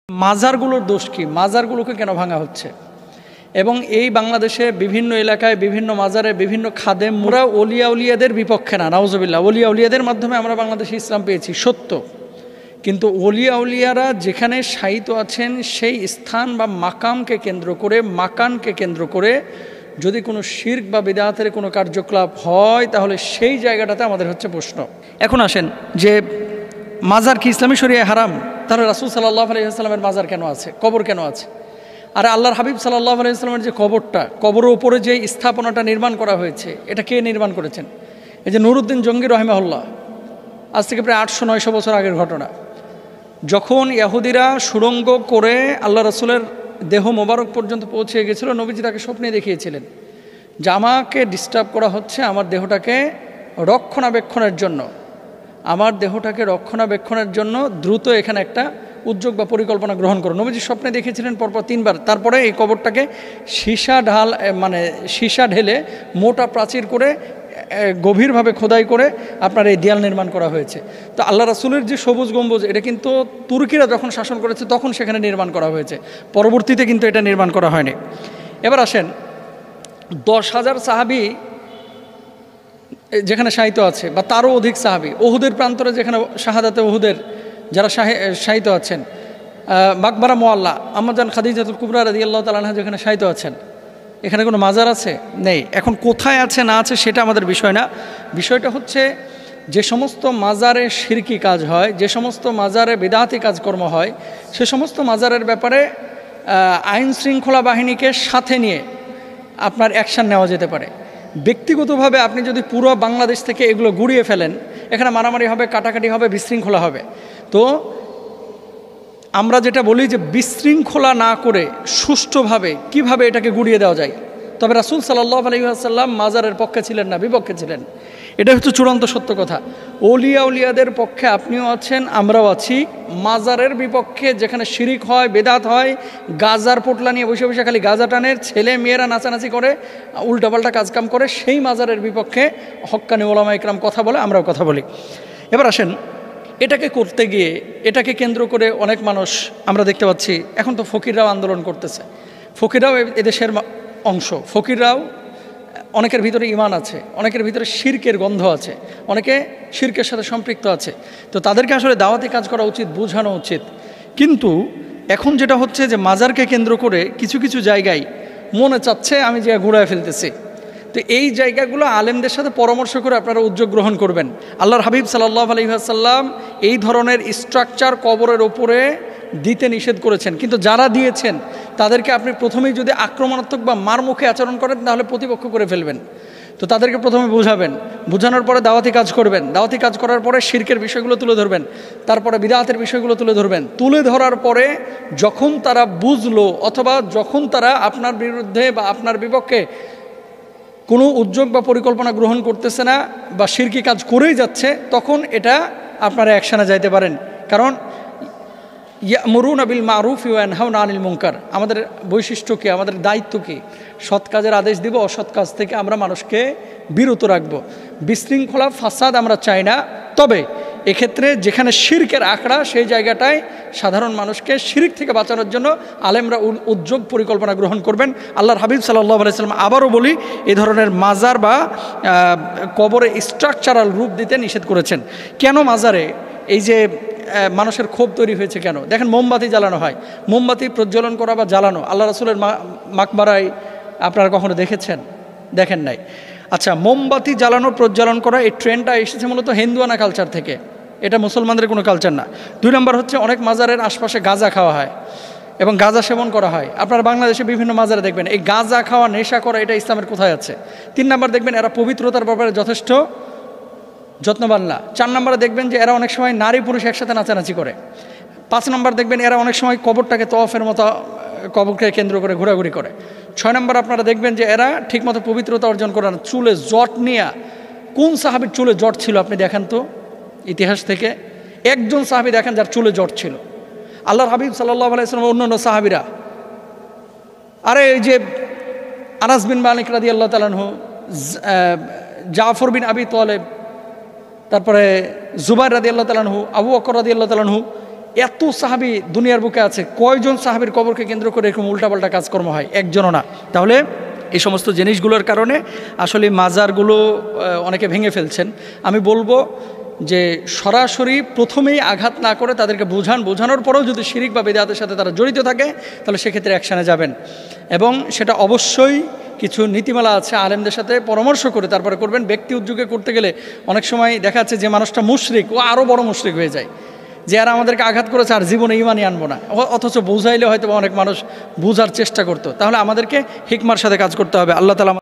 মাজারগুলোর দোষ কি? মাজারগুলোকে কেন ভাঙা হচ্ছে? এবং এই বাংলাদেশে বিভিন্ন এলাকায় বিভিন্ন মাজারে বিভিন্ন খাদেম, মোরা ওলিয়া উলিয়াদের বিপক্ষে না, নাউজুবিল্লাহ। ওলিয়া উলিয়াদের মাধ্যমে আমরা বাংলাদেশে ইসলাম পেয়েছি সত্য, কিন্তু ওলিয়া উলিয়ারা যেখানে শায়িত আছেন সেই স্থান বা মাকামকে কেন্দ্র করে, মাকানকে কেন্দ্র করে যদি কোনো শিরক বা বিদআতের কোনো কার্যকলাপ হয় তাহলে সেই জায়গাটাতে আমাদের হচ্ছে প্রশ্ন। এখন আসেন যে মাজার কি ইসলামী শরিয়ায় হারাম? তাহলে রাসূল সাল্লাল্লাহু আলাইহি ওয়াসাল্লামের মাজার কেন আছে? কবর কেন আছে? আর আল্লাহর হাবিব সাল্লাল্লাহু আলাইহি ওয়াসাল্লামের যে কবরটা, কবরের উপরে যে স্থাপনাটা নির্মাণ করা হয়েছে, এটা কে নির্মাণ করেছেন? এই যে নুরউদ্দিন জঙ্গি রাহিমাহুল্লাহ, আজ থেকে প্রায় 800-900 বছর আগের ঘটনা। যখন ইহুদিরা সুড়ঙ্গ করে আল্লাহ রাসূলের দেহ মোবারক পর্যন্ত পৌঁছে গেছিল, নবীজি তাকে স্বপ্নে দেখিয়েছিলেন যে আমাকে ডিস্টার্ব করা হচ্ছে, আমার দেহটাকে রক্ষণাবেক্ষণের জন্য, আমার দেহটাকে রক্ষণাবেক্ষণের জন্য দ্রুত এখানে একটা উদ্যোগ বা পরিকল্পনা গ্রহণ করো। নবীজি স্বপ্নে দেখেছিলেন পরপর 3 বার। তারপরে এই কবরটাকে সীসা ঢেলে মোটা প্রাচীর করে গভীরভাবে খোদাই করে আপনার এই দেয়াল নির্মাণ করা হয়েছে। তো আল্লাহ রাসূলের যে সবুজ গম্বুজ, এটা কিন্তু তুর্কিরা যখন শাসন করেছে তখন সেখানে নির্মাণ করা হয়েছে, পরবর্তীতে কিন্তু এটা নির্মাণ করা হয়নি। এবার আসেন, 10,000 সাহাবী যেখানে শায়িত আছে বা তারও অধিক সাহাবী, উহুদের প্রান্তরে যেখানে শাহাদাতে উহুদের যারা শায়িত আছেন, মাকবারা মুআল্লা আম্মাজান খাদিজাতুল কুবরা রাদিয়াল্লাহু তাআলা আনহা যেখানে শায়িত আছেন, এখানে কোনো মাজার আছে? নেই। এখন কোথায় আছে না আছে সেটা আমাদের বিষয় না। বিষয়টা হচ্ছে যে সমস্ত মাজারে শিরকি কাজ হয়, যে সমস্ত মাজারে বিদআতি কাজকর্ম হয়, সে সমস্ত মাজারের ব্যাপারে আইন শৃঙ্খলা বাহিনীকে সাথে নিয়ে আপনার অ্যাকশান নেওয়া যেতে পারে। ব্যক্তিগতভাবে আপনি যদি পুরো বাংলাদেশ থেকে এগুলো গুড়িয়ে ফেলেন, এখানে মারামারি হবে, কাটাকাটি হবে, বিশৃঙ্খলা হবে। তো আমরা যেটা বলি যে বিশৃঙ্খলা না করে সুষ্ঠুভাবে কিভাবে এটাকে গুড়িয়ে দেওয়া যায়। তবে রাসূল সাল্লাল্লাহু আলাইহি ওয়াসাল্লাম মাজারের পক্ষে ছিলেন না, বিপক্ষে ছিলেন। এটা হচ্ছে চূড়ান্ত সত্য কথা। ওলিয়া উলিয়াদের পক্ষে আপনিও আছেন, আমরাও আছি। মাজারের বিপক্ষে যেখানে শিরিক হয়, বেদাত হয়, গাজার পোটলা নিয়ে বসে বসে খালি গাজা টানের, ছেলে মেয়েরা নাচানাচি করে, উল্টাপাল্টা কাজকাম করে, সেই মাজারের বিপক্ষে হক্কানি ওলামা ইকরাম কথা বলে, আমরাও কথা বলি। এবার আসেন, এটাকে করতে গিয়ে, এটাকে কেন্দ্র করে অনেক মানুষ আমরা দেখতে পাচ্ছি, এখন তো ফকিররাও আন্দোলন করতেছে। ফকিররাও এদেশের অংশ। ফকিররাও, অনেকের ভিতরে ঈমান আছে, অনেকের ভিতরে শিরকের গন্ধ আছে, অনেকে শিরকের সাথে সম্পৃক্ত আছে। তো তাদেরকে আসলে দাওয়াতি কাজ করা উচিত, বোঝানো উচিত। কিন্তু এখন যেটা হচ্ছে যে মাজারকে কেন্দ্র করে কিছু কিছু জায়গায় মনে চাচ্ছে আমি যে ঘুরায় ফেলতেছি। তো এই জায়গাগুলো আলেমদের সাথে পরামর্শ করে আপনারা উদ্যোগ গ্রহণ করবেন। আল্লাহর হাবিব সাল্লাল্লাহু আলাইহি ওয়াসাল্লাম এই ধরনের স্ট্রাকচার কবরের ওপরে দিতে নিষেধ করেছেন, কিন্তু যারা দিয়েছেন তাদেরকে আপনি প্রথমেই যদি আক্রমণাত্মক বা মারমুখে আচরণ করেন তাহলে প্রতিপক্ষ করে ফেলবেন। তো তাদেরকে প্রথমে বোঝাবেন, বোঝানোর পরে দাওয়াতি কাজ করবেন, দাওয়াতি কাজ করার পরে শিরকের বিষয়গুলো তুলে ধরবেন, তারপরে বিদআতের বিষয়গুলো তুলে ধরবেন। তুলে ধরার পরে যখন তারা বুঝলো অথবা যখন তারা আপনার বিরুদ্ধে বা আপনার বিপক্ষে কোনো উদ্যোগ বা পরিকল্পনা গ্রহণ করতেছে না বা শিরকি কাজ করেই যাচ্ছে, তখন এটা আপনারা অ্যাকশানে যাইতে পারেন। কারণ ইয়ামুরুনা বিল মারুফ ওয়া ইয়ানহাউনা আনিল মুনকার, আমাদের বৈশিষ্ট্য কি, আমাদের দায়িত্ব কি? সৎ কাজের আদেশ দিব, অসৎ কাজ থেকে আমরা মানুষকে বিরত রাখব। বিশৃঙ্খলা ফাসাদ আমরা চাই না। তবে এক্ষেত্রে যেখানে শিরকের আখড়া, সেই জায়গাটায় সাধারণ মানুষকে শিরক থেকে বাঁচানোর জন্য আলেমরা উদ্যোগ পরিকল্পনা গ্রহণ করবেন। আল্লাহর হাবিব সাল্লাল্লাহু আলাইহি ওয়াসাল্লাম, আবারও বলি, এই ধরনের মাজার বা কবরে স্ট্রাকচারাল রূপ দিতে নিষেধ করেছেন। কেন মাজারে এই যে মানুষের ক্ষোভ তৈরি হয়েছে কেন? দেখেন, মোমবাতি জ্বালানো হয়, মোমবাতি প্রজ্বলন করা বা জ্বালানো আল্লাহ রাসূলের মাকবারায় আপনারা কখনো দেখেছেন? দেখেন নাই। আচ্ছা, মোমবাতি জ্বালানো, প্রজ্বলন করা, এই ট্রেন্ডটা এসেছে মূলত হিন্দুয়ানা কালচার থেকে, এটা মুসলমানদের কোনো কালচার না। 2 নম্বর হচ্ছে অনেক মাজারের আশপাশে গাঁজা খাওয়া হয় এবং গাঁজা সেবন করা হয়। আপনারা বাংলাদেশে বিভিন্ন মাজারে দেখবেন এই গাঁজা খাওয়া, নেশা করা, এটা ইসলামের কোথায় আছে? 3 নম্বর দেখবেন এরা পবিত্রতার ব্যাপারে যথেষ্ট যত্নবান না। 4 নম্বরে দেখবেন যে এরা অনেক সময় নারী পুরুষ একসাথে নাচানাচি করে। 5 নম্বর দেখবেন এরা অনেক সময় কবরটাকে তওয়াফের মতো কবরকে কেন্দ্র করে ঘোরাঘুরি করে। 6 নম্বর আপনারা দেখবেন যে এরা ঠিকমতো পবিত্রতা অর্জন করে না। চুলে জট নিয়ে, কোন সাহাবীর চুলে জট ছিল আপনি দেখেন তো ইতিহাস থেকে? একজন সাহাবী দেখেন যার চুলে জট ছিল। আল্লাহর হাবিব সাল্লাল্লাহু আলাইহি ওয়াসাল্লাম অন্যান্য সাহাবীরা, আরে এই যে আনাস বিন মালিক রাদিয়াল্লাহু তাআলা আনহু, জাফর বিন আবি তালেব, তারপরে জুবাইর রাদিয়াল্লাহু তাআলা আনহু, আবু বকর রাদিয়াল্লাহু তাআলা আনহু, এত সাহাবী দুনিয়ার বুকে আছে, কয়জন সাহাবীর কবরকে কেন্দ্র করে এরকম উল্টাপাল্টা কাজকর্ম হয়? একজনও না। তাহলে এই সমস্ত জিনিসগুলোর কারণে আসলে মাজারগুলো অনেকে ভেঙে ফেলছেন। আমি বলবো যে সরাসরি প্রথমেই আঘাত না করে তাদেরকে বোঝানোর পরেও যদি শিরিক বা বিদআতের সাথে তারা জড়িত থাকে তাহলে সেক্ষেত্রে অ্যাকশানে যাবেন, এবং সেটা অবশ্যই কিছু নীতিমালা আছে, আলেমদের সাথে পরামর্শ করে তারপরে করবেন। ব্যক্তি উদ্যোগে করতে গেলে অনেক সময় দেখা যাচ্ছে যে মানুষটা মুশরিক, ও আরও বড় মুশরিক হয়ে যায়, যে আর আমাদেরকে আঘাত করেছে আর জীবনে ইমানই আনবো না, অথচ বোঝাইলে হয়তো অনেক মানুষ বোঝার চেষ্টা করতো। তাহলে আমাদেরকে হিকমার সাথে কাজ করতে হবে। আল্লাহ তাআলা